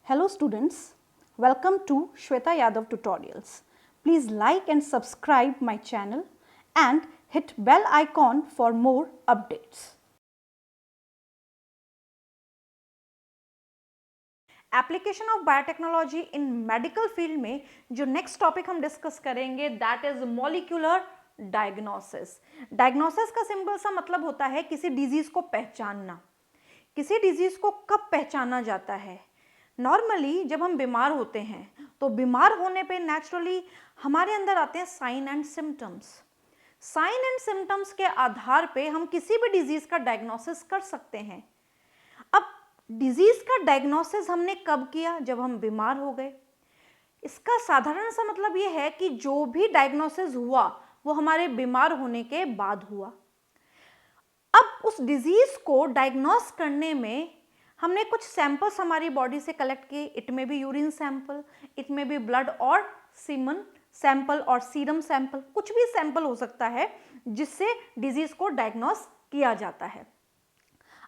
Hello students, welcome to Shweta Yadav Tutorials. Please like and subscribe my channel and hit bell icon for more updates. Application of biotechnology in medical field में जो next topic हम discuss करेंगे that is molecular diagnosis. Diagnosis का simple सा मतलब होता है किसी डिजीज को पहचानना. किसी डिजीज को कब पहचाना जाता है? नॉर्मली जब हम बीमार होते हैं तो बीमार होने पे नेचुरली हमारे अंदर आते हैं sign and symptoms. Sign and symptoms के आधार पे हम किसी भी डिजीज का डायग्नोसिस कर सकते हैं. अब डिजीज का डायग्नोसिस हमने कब किया? जब हम बीमार हो गए. इसका साधारण सा मतलब ये है कि जो भी डायग्नोसिस हुआ वो हमारे बीमार होने के बाद हुआ. अब उस डिजीज को डायग्नोस करने में हमने कुछ सैंपल्स हमारी बॉडी से कलेक्ट किए. इट में बी यूरिन सैंपल, इट में बी ब्लड और सीमन सैंपल और सीरम सैंपल, कुछ भी सैंपल हो सकता है जिससे डिजीज को डायग्नोस किया जाता है.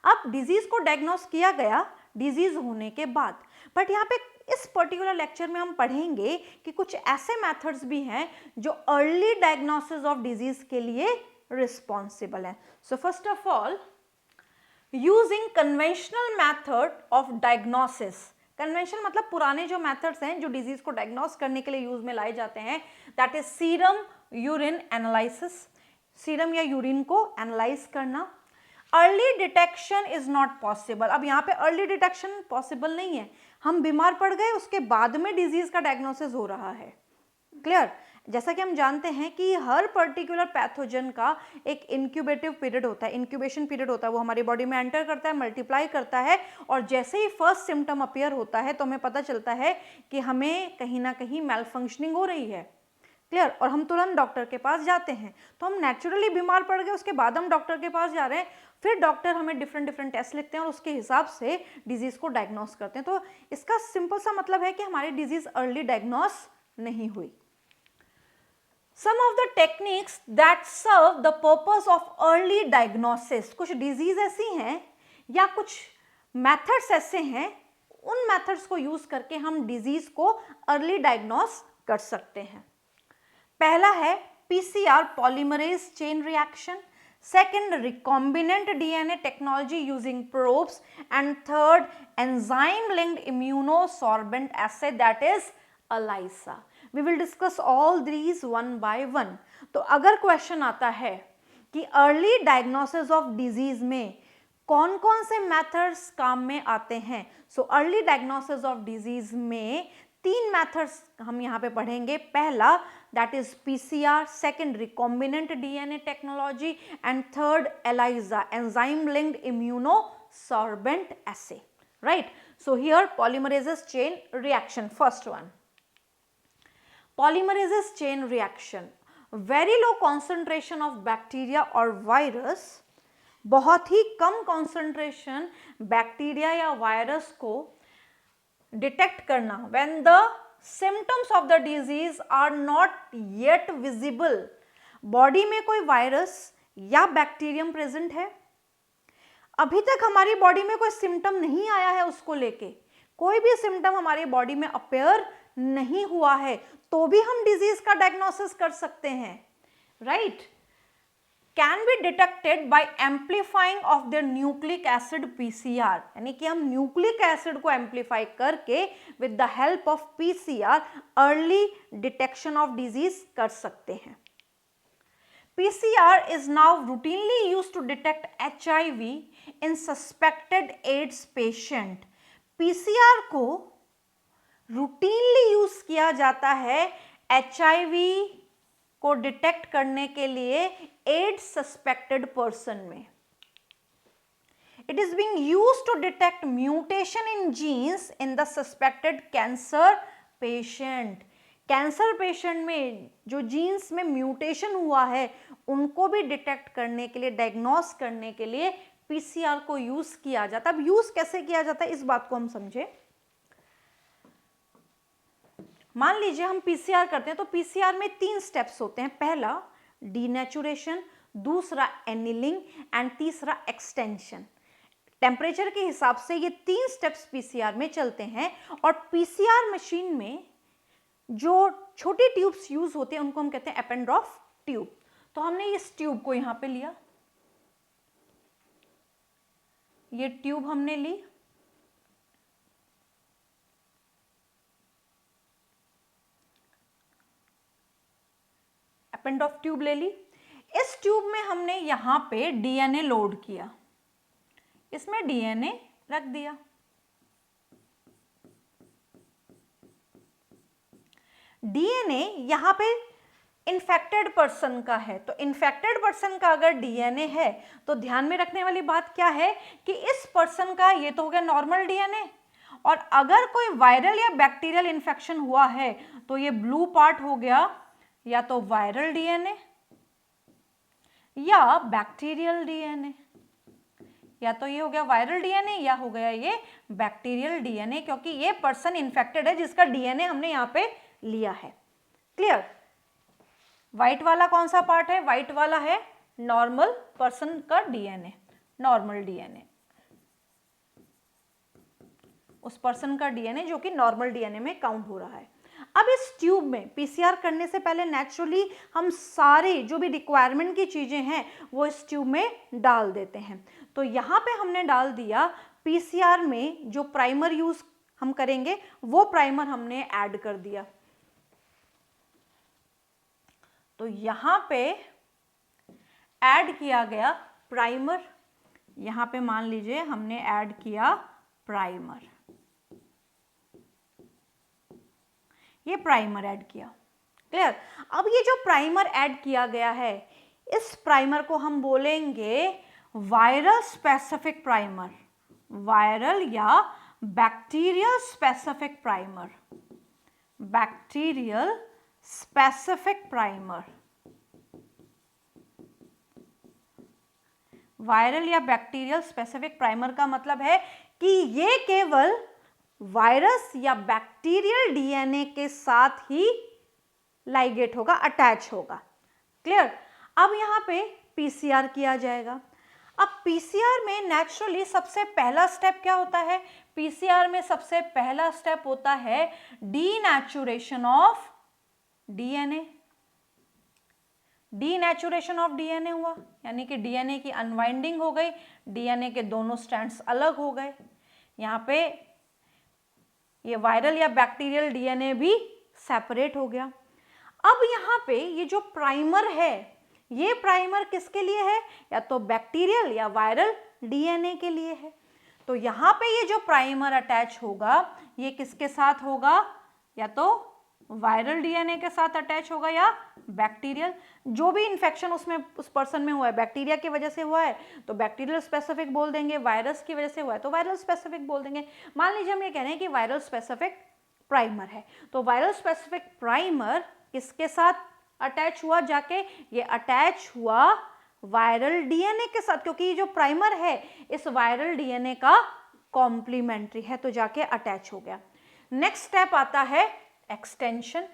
अब डिजीज को डायग्नोस किया गया डिजीज होने के बाद, बट यहाँ पे इस पर्टिकुलर लेक्चर में हम पढ़ेंगे कि कुछ ऐसे मेथड्स भी हैं जो अर्ली डायग्नोसिस ऑफ डिजीज के लिए रिस्पॉन्सिबल है. So first of all, using conventional method of diagnosis. Conventional मतलब पुराने जो मेथड्स हैं जो डिजीज को डायग्नोस करने के लिए यूज में लाए जाते हैं, that is serum urine analysis. Serum या यूरिन को एनालाइज करना. Early detection is not possible. अब यहाँ पे अर्ली डिटेक्शन पॉसिबल नहीं है. हम बीमार पड़ गए, उसके बाद में डिजीज का डायग्नोसिस हो रहा है. क्लियर? जैसा कि हम जानते हैं कि हर पर्टिकुलर पैथोजन का एक इंक्यूबेटिव पीरियड होता है, इंक्यूबेशन पीरियड होता है. वो हमारी बॉडी में एंटर करता है, मल्टीप्लाई करता है और जैसे ही फर्स्ट सिम्टम अपीयर होता है तो हमें पता चलता है कि हमें कहीं ना कहीं मैलफंक्शनिंग हो रही है. क्लियर? और हम तुरंत डॉक्टर के पास जाते हैं. तो हम नेचुरली बीमार पड़ गए, उसके बाद हम डॉक्टर के पास जा रहे हैं, फिर डॉक्टर हमें डिफरेंट टेस्ट लिखते हैं और उसके हिसाब से डिजीज को डायग्नोस करते हैं. तो इसका सिंपल सा मतलब है कि हमारी डिजीज अर्ली डायग्नोस नहीं हुई. Some of the techniques that serve the purpose of early diagnosis. कुछ डिजीज ऐसी हैं या कुछ मेथड्स ऐसे हैं, उन मेथड्स को यूज करके हम डिजीज को अर्ली डायग्नोस कर सकते हैं. पहला है PCR polymerase chain reaction. Second, recombinant DNA technology using probes. And third, enzyme-linked immunosorbent assay, that is ELISA. We will discuss all these one by one. तो अगर क्वेश्चन आता है कि अर्ली डायग्नोसिस ऑफ डिजीज में कौन कौन से methods काम में आते हैं, so early diagnosis of disease में 3 मेथड्स हम यहाँ पे पढ़ेंगे. पहला that is PCR, second recombinant DNA technology and third ELISA, enzyme linked immunosorbent essay. Right? So here polymerases chain reaction. First one, polymerases chain reaction. Very low concentration of bacteria और virus, बहुत ही कम concentration bacteria या virus को detect करना when the symptoms of the disease are not yet visible. Body में कोई virus या bacterium present है, अभी तक हमारी बॉडी में कोई सिम्टम नहीं आया है, उसको लेके कोई भी सिम्टम हमारी बॉडी में अपेयर नहीं हुआ है, तो भी हम डिजीज का डायग्नोसिस कर सकते हैं. Right? Can be detected by amplifying of the nucleic acid PCR. यानी कि हम न्यूक्लिक एसिड को एम्पलीफाई करके with the help of PCR early detection of disease कर सकते हैं. PCR is now routinely used to detect HIV in suspected AIDS patient. PCR को routinely use किया जाता है HIV को डिटेक्ट करने के लिए एड्स सस्पेक्टेड पर्सन में. It is being used to detect mutation in genes in the suspected cancer patient. Cancer patient में जो जीन्स में म्यूटेशन हुआ है उनको भी डिटेक्ट करने के लिए, डायग्नोस करने के लिए PCR को यूज किया जाता है. अब यूज कैसे किया जाता है इस बात को हम समझे. मान लीजिए हम PCR करते हैं तो PCR में 3 स्टेप्स होते हैं. पहला डीनेचुरेशन, दूसरा एनिलिंग एंड तीसरा एक्सटेंशन. टेम्परेचर के हिसाब से ये 3 स्टेप्स पीसीआर में चलते हैं, और पीसीआर मशीन में जो छोटी ट्यूब्स यूज होते हैं उनको हम कहते हैं एपेंड्रॉफ ट्यूब। तो हमने इस ट्यूब को यहां पे लिया, ये ट्यूब हमने ली, एपेंड्रॉफ ट्यूब ले ली। इस ट्यूब में हमने यहां पे डीएनए लोड किया, इसमें डीएनए रख दिया। डीएनए यहां पे इन्फेक्टेड पर्सन का है, तो इन्फेक्टेड पर्सन का अगर डीएनए है तो ध्यान में रखने वाली बात क्या है कि इस पर्सन का ये तो हो गया नॉर्मल डीएनए, और अगर कोई वायरल या बैक्टीरियल इन्फेक्शन हुआ है तो ये ब्लू पार्ट हो गया या तो वायरल डीएनए या बैक्टीरियल डीएनए, या तो ये हो गया वायरल डीएनए या हो गया ये बैक्टीरियल डीएनए, क्योंकि ये पर्सन इन्फेक्टेड है जिसका डीएनए हमने यहाँ पे लिया है। क्लियर? व्हाइट वाला कौन सा पार्ट है? व्हाइट वाला है नॉर्मल पर्सन का डीएनए, नॉर्मल डीएनए, उस पर्सन का डीएनए जो कि नॉर्मल डीएनए में काउंट हो रहा है। अब इस ट्यूब में पीसीआर करने से पहले नेचुरली हम सारे जो भी रिक्वायरमेंट की चीजें हैं वो इस ट्यूब में डाल देते हैं। तो यहाँ पे हमने डाल दिया पीसीआर में जो प्राइमर यूज हम करेंगे वो प्राइमर हमने ऐड कर दिया। तो यहाँ पे ऐड किया गया प्राइमर, यहाँ पे मान लीजिए हमने ऐड किया प्राइमर, ये प्राइमर ऐड किया। क्लियर? अब ये जो प्राइमर ऐड किया गया है इस प्राइमर को हम बोलेंगे वायरल स्पेसिफिक प्राइमर, वायरल या bacterial specific primer, bacterial specific primer. Viral या बैक्टीरियल स्पेसिफिक प्राइमर का मतलब है कि ये केवल वायरस या बैक्टीरियल डीएनए के साथ ही लाइगेट होगा, अटैच होगा। क्लियर? अब यहाँ पे पीसीआर किया जाएगा। अब पीसीआर में नेचुरली सबसे पहला स्टेप क्या होता है? पीसीआर में सबसे पहला स्टेप होता है denaturation of DNA. Denaturation of DNA हुआ, यानी कि डीएनए की अनवाइंडिंग हो गई, डीएनए के दोनों स्ट्रैंड्स अलग हो गए। यहाँ पे ये वायरल या बैक्टीरियल डीएनए भी सेपरेट हो गया। अब यहाँ पे ये जो प्राइमर है, ये प्राइमर किसके लिए है? या तो बैक्टीरियल या वायरल डीएनए के लिए है। तो यहाँ पे ये जो प्राइमर अटैच होगा ये किसके साथ होगा? या तो वायरल डीएनए के साथ अटैच होगा या बैक्टीरियल। जो भी इन्फेक्शन उसमें उस पर्सन में हुआ है बैक्टीरिया की वजह से हुआ है तो बैक्टीरियल स्पेसिफिक बोल देंगे, वायरस की वजह से हुआ है तो वायरल स्पेसिफिक बोल देंगे। मान लीजिए हम ये कह रहे हैं कि वायरल स्पेसिफिक प्राइमर है, तो वायरल स्पेसिफिक प्राइमर किसके साथ अटैच हुआ? जाके ये अटैच हुआ वायरल डीएनए के साथ, क्योंकि ये जो प्राइमर है इस वायरल डीएनए का कॉम्प्लीमेंट्री है, तो जाके अटैच हो गया। नेक्स्ट स्टेप आता है एक्सटेंशन।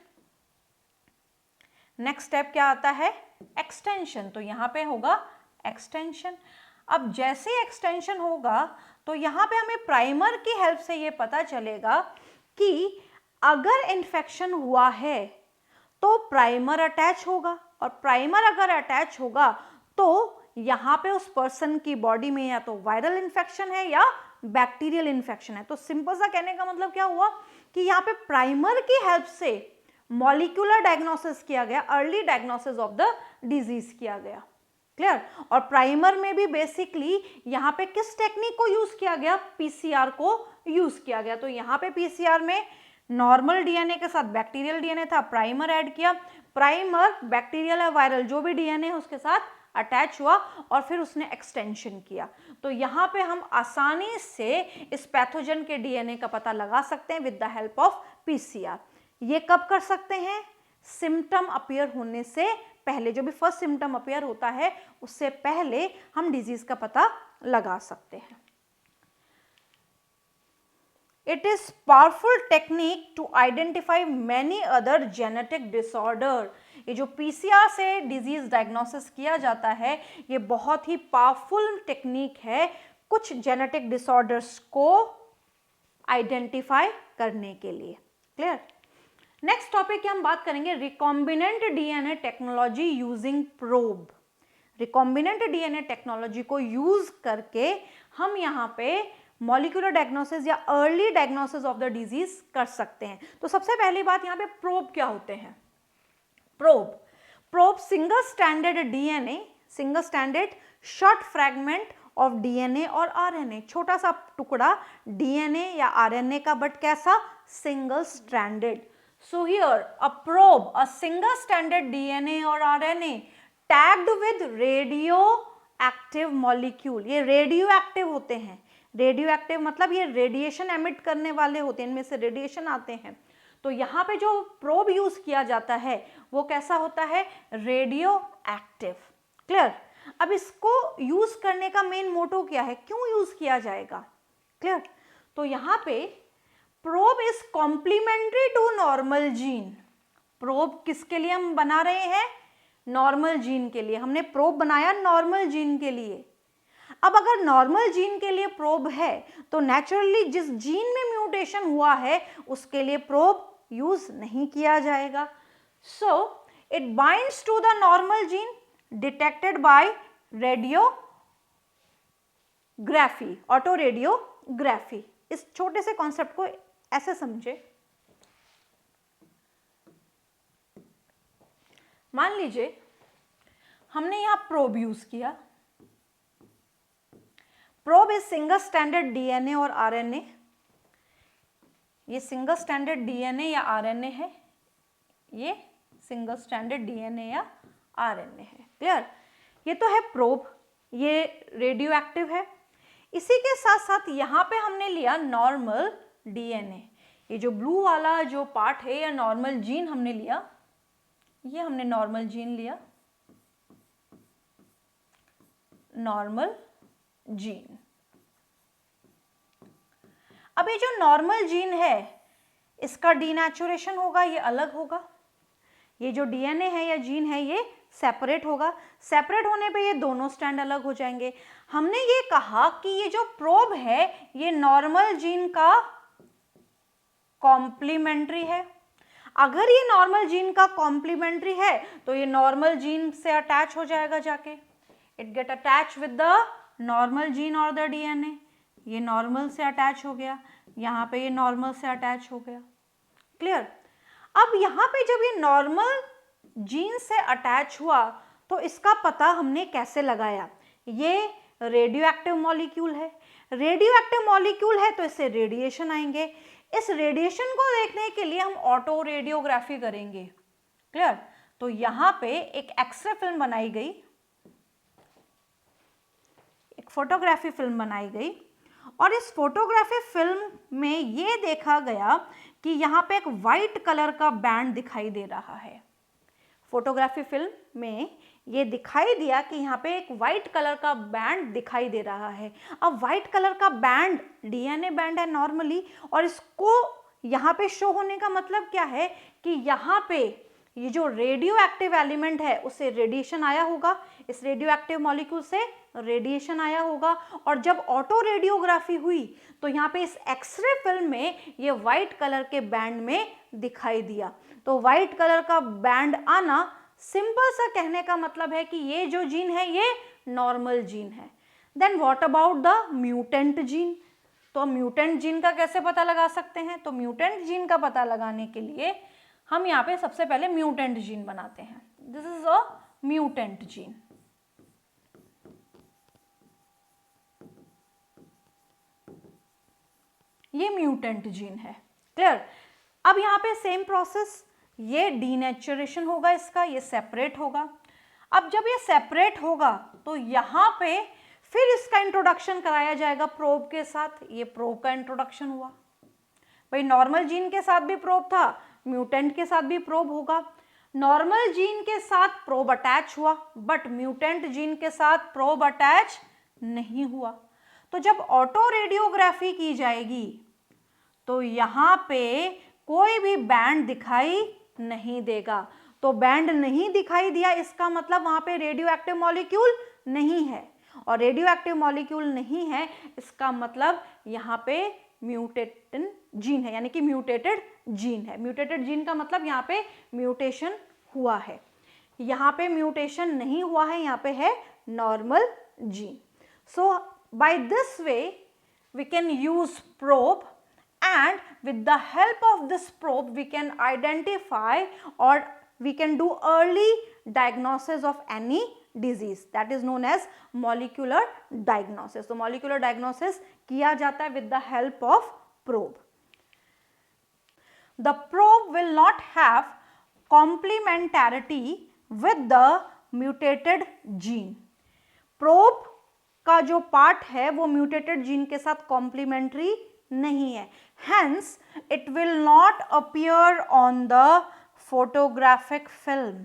नेक्स्ट स्टेप क्या आता है? एक्सटेंशन। तो यहां पे होगा एक्सटेंशन। अब जैसे एक्सटेंशन होगा तो यहां पे हमें प्राइमर की हेल्प से ये पता चलेगा कि अगर इन्फेक्शन हुआ है तो प्राइमर अटैच होगा, और प्राइमर अगर अटैच होगा तो यहाँ पे उस पर्सन की बॉडी में या तो वायरल इन्फेक्शन है या बैक्टीरियल इन्फेक्शन है। तो सिंपल सा कहने का मतलब क्या हुआ कि यहाँ पे प्राइमर की हेल्प से मॉलिक्यूलर डायग्नोसिस किया गया, early diagnosis of the disease किया गया। क्लियर? और प्राइमर में भी बेसिकली यहाँ पे किस टेक्निक को यूज किया गया? पीसीआर को यूज किया गया। तो यहाँ पे पीसीआर में नॉर्मल डीएनए के साथ बैक्टीरियल डीएनए था, प्राइमर ऐड किया, प्राइमर बैक्टीरियल या वायरल जो भी डीएनए है उसके साथ अटैच हुआ और फिर उसने एक्सटेंशन किया। तो यहाँ पे हम आसानी से इस पैथोजन के डीएनए का पता लगा सकते हैं with the help of PCR. ये कब कर सकते हैं? सिम्टम अपीयर होने से पहले, जो भी फर्स्ट सिम्टम अपीयर होता है उससे पहले हम डिजीज का पता लगा सकते हैं। It is powerful technique to identify many other genetic disorder। ये जो पीसीआर से डिजीज डायग्नोसिस किया जाता है ये बहुत ही पावरफुल टेक्निक है कुछ जेनेटिक डिसऑर्डर्स को आइडेंटिफाई करने के लिए। क्लियर। नेक्स्ट टॉपिक की हम बात करेंगे recombinant DNA technology using probe. Recombinant DNA technology को यूज करके हम यहाँ पे मॉलिक्यूलर डायग्नोसिस या early diagnosis of the disease कर सकते हैं। तो सबसे पहली बात यहाँ पे प्रोब क्या होते हैं। Probe single standard DNA, single standard short fragment of DNA और आरएनए, छोटा सा टुकड़ा डीएनए या आरएनए का, बट कैसा, single stranded. So here a probe, a single standard DNA और RNA tagged with radioactive molecule. ये रेडियो एक्टिव होते हैं। रेडियो एक्टिव मतलब ये रेडिएशन एमिट करने वाले होते हैं, इनमें से रेडिएशन आते हैं। तो यहाँ पे जो प्रोब यूज किया जाता है वो कैसा होता है, रेडियो एक्टिव। क्लियर। अब इसको यूज करने का मेन मोटो क्या है, क्यों यूज किया जाएगा। क्लियर। तो यहाँ पे probe is complementary to normal gene. Probe किसके लिए हम बना रहे हैं, नॉर्मल जीन के लिए। हमने प्रोब बनाया नॉर्मल जीन के लिए। अब अगर नॉर्मल जीन के लिए प्रोब है तो नेचुरली जिस जीन में म्यूटेशन हुआ है उसके लिए प्रोब यूज नहीं किया जाएगा। So it binds to the normal gene detected by radiography, auto radiography. इस छोटे से कॉन्सेप्ट को ऐसे समझे। मान लीजिए हमने यहां प्रोब यूज किया। Probe is single standard DNA और आरएनए। ये सिंगल स्टैंडर्ड डीएनए या आरएनए है, ये सिंगल स्टैंडर्ड डीएनए या आरएनए है। क्लियर। ये तो है प्रोब, ये रेडियो एक्टिव है। इसी के साथ साथ यहाँ पे हमने लिया नॉर्मल डीएनए। ये जो ब्लू वाला जो पार्ट है या नॉर्मल जीन हमने लिया, ये हमने नॉर्मल जीन लिया, नॉर्मल जीन। अब ये जो नॉर्मल जीन है इसका डीनेचुरेशन होगा, ये अलग होगा। ये जो डीएनए है या जीन है ये सेपरेट होगा। सेपरेट होने पे ये दोनों स्टैंड अलग हो जाएंगे। हमने ये कहा कि ये जो प्रोब है ये नॉर्मल जीन का कॉम्प्लीमेंट्री है। अगर ये नॉर्मल जीन का कॉम्प्लीमेंट्री है तो ये नॉर्मल जीन से अटैच हो जाएगा जाके, it get attach with the normal gene और द डीएनए। ये नॉर्मल से अटैच हो गया, यहाँ पे ये नॉर्मल से अटैच हो गया। क्लियर। अब यहाँ पे जब ये नॉर्मल जीन से अटैच हुआ तो इसका पता हमने कैसे लगाया, ये रेडियो एक्टिव मॉलिक्यूल है। रेडियो एक्टिव मॉलिक्यूल है तो इससे रेडिएशन आएंगे। इस रेडिएशन को देखने के लिए हम ऑटो रेडियोग्राफी करेंगे। क्लियर। तो यहाँ पे एक एक्सरे फिल्म बनाई गई, एक फोटोग्राफी फिल्म बनाई गई और इस फोटोग्राफी फिल्म में ये देखा गया कि यहाँ पे एक वाइट कलर का बैंड दिखाई दे रहा है। फोटोग्राफी फिल्म में ये दिखाई दिया कि यहाँ पे एक वाइट कलर का बैंड दिखाई दे रहा है। अब वाइट कलर का बैंड डीएनए बैंड है नॉर्मली, और इसको यहाँ पे शो होने का मतलब क्या है कि यहाँ पे ये जो रेडियो एक्टिव एलिमेंट है उससे रेडिएशन आया होगा, इस रेडियो एक्टिव मॉलिक्यूल से रेडिएशन आया होगा। और जब ऑटो रेडियोग्राफी हुई तो यहाँ पे इस एक्सरे फिल्म में ये वाइट कलर के बैंड में दिखाई दिया। तो वाइट कलर का बैंड आना सिंपल सा कहने का मतलब है कि ये जो जीन है ये नॉर्मल जीन है। Then what about the mutant gene. तो म्यूटेंट जीन का कैसे पता लगा सकते हैं, तो म्यूटेंट जीन का पता लगाने के लिए हम यहाँ पे सबसे पहले म्यूटेंट जीन बनाते हैं। This is a mutant gene. ये म्यूटेंट जीन है। क्लियर। अब यहाँ पे सेम प्रोसेस, ये डीनेचुरेशन होगा इसका, ये सेपरेट होगा। अब जब ये सेपरेट होगा तो यहाँ पे फिर इसका इंट्रोडक्शन कराया जाएगा प्रोब के साथ। ये प्रोब का इंट्रोडक्शन हुआ। भाई नॉर्मल जीन के साथ भी प्रोब था, म्यूटेंट के साथ भी प्रोब होगा। नॉर्मल जीन के साथ प्रोब अटैच हुआ बट म्यूटेंट जीन के साथ प्रोब अटैच नहीं हुआ। तो जब ऑटो रेडियोग्राफी की जाएगी तो यहाँ पे कोई भी बैंड दिखाई नहीं देगा। तो बैंड नहीं दिखाई दिया इसका मतलब वहां पे रेडियो एक्टिव मॉलिक्यूल नहीं है। और रेडियो एक्टिव मॉलिक्यूल नहीं है, इसका मतलब यहाँ पे म्यूटेटेड जीन है, यानी कि म्यूटेटेड जीन है। म्यूटेटेड जीन का मतलब यहाँ पे म्यूटेशन हुआ है, यहाँ पे म्यूटेशन नहीं हुआ है, यहाँ पे है normal gene. So by this way we can use probe, and with the help of this probe we can identify or we can do early diagnosis of any disease, that is known as molecular diagnosis. So molecular diagnosis किया जाता है with the help of probe. The probe will not have complementarity with the mutated gene. Probe का जो part है वो mutated gene के साथ complementary नहीं है, hence it will not appear on the photographic film.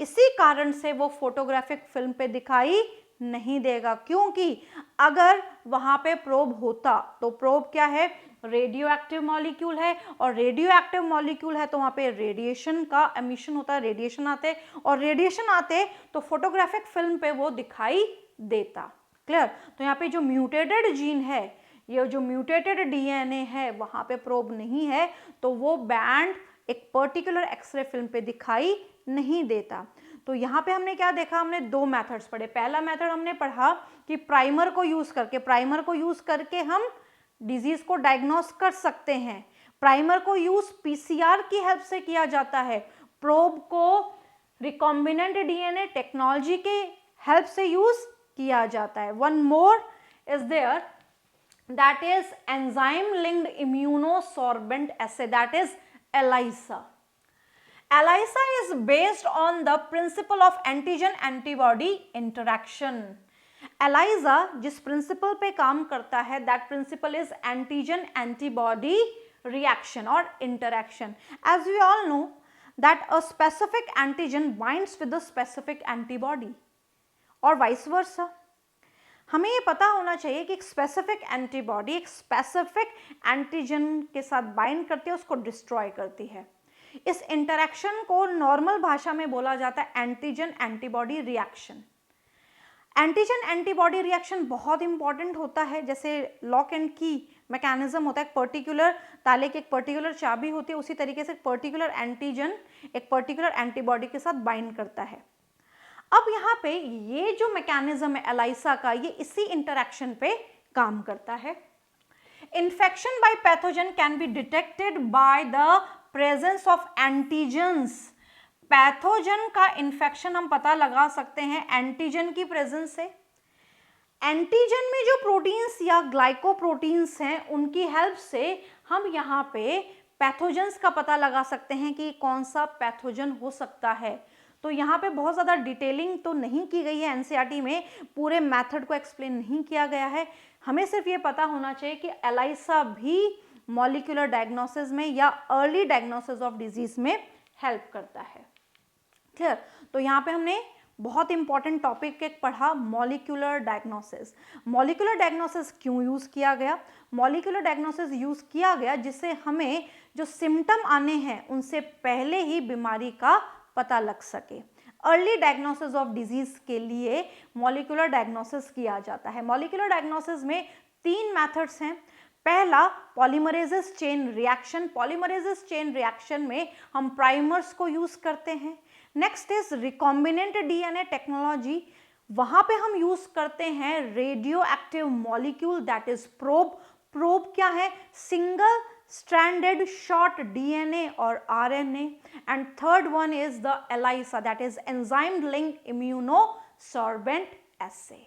इसी कारण से वो फोटोग्राफिक फिल्म पे दिखाई नहीं देगा, क्योंकि अगर वहां पे प्रोब होता तो प्रोब क्या है, रेडियो एक्टिव मॉलिक्यूल है, और रेडियो एक्टिव मॉलिक्यूल है तो वहां पे रेडिएशन का एमिशन होता है, रेडिएशन आते, और रेडिएशन आते तो फोटोग्राफिक फिल्म पे वो दिखाई देता। क्लियर? तो यहाँ पे जो म्यूटेटेड जीन है, ये जो म्यूटेटेड डीएनए है, वहां पे प्रोब नहीं है, तो वो बैंड एक पर्टिकुलर एक्सरे फिल्म पे दिखाई नहीं देता। तो यहाँ पे हमने क्या देखा, हमने दो मेथड्स पढ़े। पहला मेथड हमने पढ़ा कि प्राइमर को यूज करके हम डिजीज को डायग्नोस कर सकते हैं। प्राइमर को यूज पीसीआर की हेल्प से किया जाता है, प्रोब को रिकॉम्बिनेंट डीएनए टेक्नोलॉजी के हेल्प से यूज किया जाता है। One more is there, that is enzyme linked immunosorbent assay, that is ELISA. ELISA is based on the principle of antigen antibody interaction. ELISA जिस प्रिंसिपल पे काम करता है, that principle is antigen antibody reaction or interaction. As we all know that a specific antigen binds with a specific antibody और vice versa. हमें ये पता होना चाहिए कि एक स्पेसिफिक एंटीबॉडी एक स्पेसिफिक एंटीजन के साथ बाइंड करती है, उसको डिस्ट्रॉय करती है। इस इंटरेक्शन को नॉर्मल भाषा में बोला जाता है antigen antibody reaction. Antigen antibody reaction बहुत इंपॉर्टेंट होता है, जैसे लॉक एंड की मैकेनिज्म होता है, एक पर्टिकुलर ताले की एक पर्टिकुलर चाबी होती है, उसी तरीके से एक पर्टिकुलर एंटीजन एक पर्टिकुलर एंटीबॉडी के साथ बाइंड करता है। अब यहाँ पे ये जो मैकेनिज्म है एलाइसा का, ये इसी इंटरेक्शन पे काम करता है। Infection by pathogen can be detected by the presence of antigens. Pathogen का इन्फेक्शन हम पता लगा सकते हैं एंटीजन की प्रेजेंस से। एंटीजन में जो प्रोटीन्स या ग्लाइकोप्रोटीन्स हैं, उनकी हेल्प से हम यहाँ पे पैथोजेंस का पता लगा सकते हैं कि कौन सा पैथोजन हो सकता है। तो यहाँ पे बहुत ज़्यादा डिटेलिंग तो नहीं की गई है, एनसीईआरटी में पूरे मेथड को एक्सप्लेन नहीं किया गया है। हमें सिर्फ ये पता होना चाहिए कि एलाइसा भी मॉलिक्यूलर डायग्नोसिस में या अर्ली डायग्नोसिस ऑफ डिजीज में हेल्प करता है। क्लियर? तो यहाँ पे हमने बहुत इंपॉर्टेंट टॉपिक एक पढ़ा, मॉलिक्यूलर डायग्नोसिस। मॉलिक्यूलर डायग्नोसिस क्यों यूज़ किया गया? मॉलिक्यूलर डायग्नोसिस यूज़ किया गया जिससे हमें जो सिम्टम आने हैं उनसे पहले ही बीमारी का पता लग सके। अर्ली डायग्नोसिस ऑफ डिजीज के लिए मॉलिक्यूलर डायग्नोसिस किया जाता है। मॉलिक्यूलर डायग्नोसिस में 3 मेथड्स हैं। पहला polymerases chain reaction. Polymerases chain reaction में हम प्राइमर्स को यूज करते हैं। Next is recombinant DNA technology, वहां पे हम यूज करते हैं radio active molecule, that is probe. Probe क्या है? Single stranded short DNA or RNA, and third one is the ELISA, that is enzyme linked immunosorbent assay.